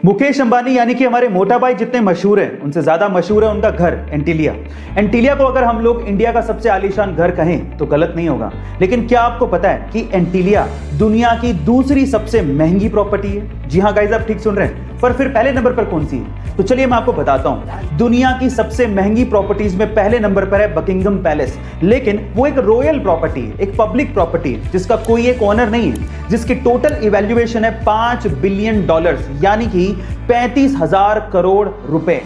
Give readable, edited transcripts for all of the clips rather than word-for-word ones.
मुकेश अंबानी यानी कि हमारे मोटा भाई जितने मशहूर हैं उनसे ज्यादा मशहूर है उनका घर एंटीलिया। एंटीलिया को अगर हम लोग इंडिया का सबसे आलीशान घर कहें तो गलत नहीं होगा, लेकिन क्या आपको पता है कि एंटीलिया दुनिया की दूसरी सबसे महंगी प्रॉपर्टी है? जी हाँ गाइस, आप ठीक सुन रहे हैं, पर फिर पहले नंबर पर कौन सी है? तो चलिए मैं आपको बताता हूं। दुनिया की सबसे महंगी प्रॉपर्टीज में पहले नंबर पर है बकिंगम पैलेस, लेकिन वो एक रॉयल प्रॉपर्टी है, एक पब्लिक प्रॉपर्टी है जिसका कोई एक ओनर नहीं है, जिसकी टोटल इवैल्यूएशन है $5 बिलियन, यानी कि 35,000 करोड़ रुपए।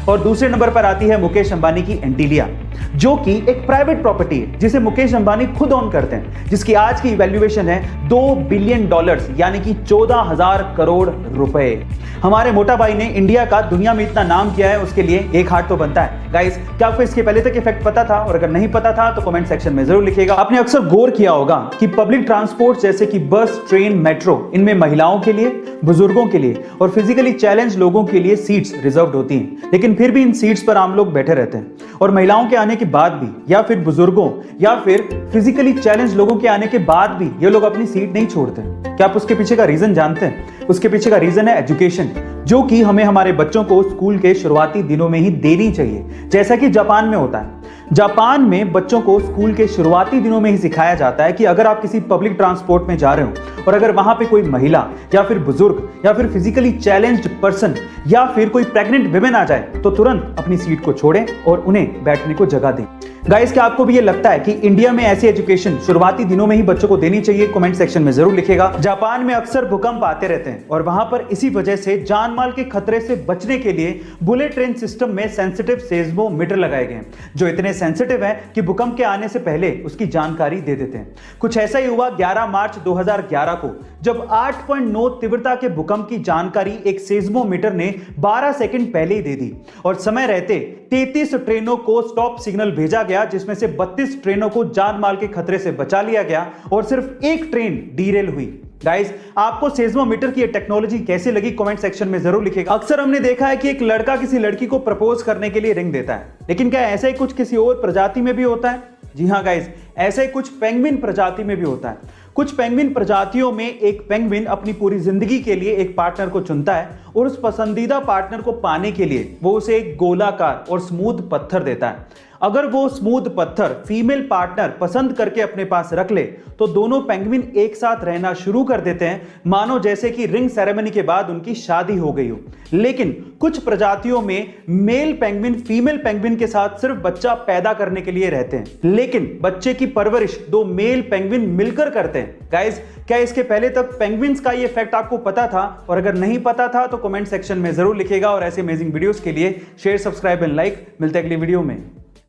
और दूसरे नंबर पर आती है मुकेश अंबानी की एंटीलिया, जो कि एक प्राइवेट प्रॉपर्टी है जिसे मुकेश अंबानी खुद ओन करते हैं, जिसकी आज की इवैल्यूएशन है $2 बिलियन, यानी कि 14,000 करोड़ रुपए। हमारे मोटा भाई ने इंडिया का दुनिया में इतना नाम किया है, उसके लिए एक हार्ट तो बनता है। गाइस, क्या आपको इसके पहले तक इफेक्ट पता था? और अगर नहीं पता था तो कमेंट सेक्शन में जरूर लिखिएगा। आपने अक्सर गौर किया होगा कि पब्लिक ट्रांसपोर्ट जैसे कि बस, ट्रेन, मेट्रो, इनमें महिलाओं के लिए, बुजुर्गों के लिए और फिजिकली चैलेंज लोगों के लिए सीट्स रिजर्व्ड होती हैं, लेकिन फिर भी इन सीट्स पर आम लोग बैठे रहते हैं। और महिलाओं के आने के बाद भी, या फिर बुजुर्गों या फिर फिजिकली चैलेंज लोगों के आने के बाद भी ये लोग अपनी सीट नहीं छोड़ते। क्या आप उसके पीछे का रीजन जानते हैं? उसके पीछे का रीजन है एजुकेशन, जो कि हमें हमारे बच्चों को स्कूल के शुरुआती दिनों में ही देनी चाहिए, जैसा कि जापान में होता है। जापान में बच्चों को स्कूल के शुरुआती दिनों में ही सिखाया जाता है कि अगर आप किसी पब्लिक ट्रांसपोर्ट में जा रहे हो और अगर वहां पे कोई महिला या फिर बुजुर्ग या फिर फिजिकली चैलेंज्ड पर्सन या फिर कोई प्रेग्नेंट विमेन आ जाए तो तुरंत अपनी सीट को छोड़ें और उन्हें बैठने को जगह दें। गाइस, क्या आपको भी ये लगता है कि इंडिया में ऐसी एजुकेशन शुरुआती दिनों में ही बच्चों को देनी चाहिए? कमेंट सेक्शन में जरूर लिखिएगा। जापान में अक्सर भूकंप आते रहते हैं और वहां पर इसी वजह से जान माल के खतरे से बचने के लिए बुलेट ट्रेन सिस्टम में सेंसिटिव सेस्मोमीटर लगाए गए हैं, जो इतने सेंसिटिव है कि भूकंप के आने से पहले उसकी जानकारी दे देते हैं। कुछ ऐसा ही हुआ 11 मार्च 2011 को, जब 8.9 तीव्रता के भूकंप की जानकारी एक सेस्मोमीटर ने 12 सेकंड पहले ही दे दी और समय रहते 33 ट्रेनों को स्टॉप सिग्नल भेजा गया, जिसमें से 32 ट्रेनों को जान माल के खतरे से बचा लिया गया और सिर्फ एक ट्रेन डीरेल हुई। गाइस, आपको सेस्मोमीटर की ये टेक्नोलॉजी कैसे लगी? कमेंट सेक्शन में जरूर लिखिएगा। अक्सर हमने देखा है कि एक लड़का किसी लड़की को प्रपोज करने के लिए रिंग देता है, लेकिन क्या ऐसा ही कुछ किसी और प्रजाति में भी होता है? जी हाँ गाइस, ऐसे ही कुछ पेंगुइन प्रजाति में भी होता है। कुछ पेंगुइन प्रजातियों में एक पेंगुइन अपनी पूरी जिंदगी के लिए एक पार्टनर को चुनता है और उस पसंदीदा पार्टनर को पाने के लिए वो उसे एक गोलाकार और स्मूथ पत्थर देता है। अगर वो स्मूथ पत्थर फीमेल पार्टनर पसंद करके अपने पास रख ले तो दोनों पेंगुइन एक साथ रहना शुरू कर देते हैं, मानो जैसे कि रिंग सेरेमनी के बाद उनकी शादी हो गई हो। लेकिन कुछ प्रजातियों में मेल पेंगुइन फीमेल पेंगुइन के साथ सिर्फ बच्चा पैदा करने के लिए रहते हैं, लेकिन बच्चे की परवरिश दो मेल पेंगुइन मिलकर करते हैं। गाइस, क्या इसके पहले तक पेंगुइन्स का ये फैक्ट आपको पता था? और अगर नहीं पता था तो कमेंट सेक्शन में जरूर लिखिएगा। और ऐसे अमेजिंग वीडियोस के लिए शेयर, सब्सक्राइब एंड लाइक। मिलते हैं अगली वीडियो में।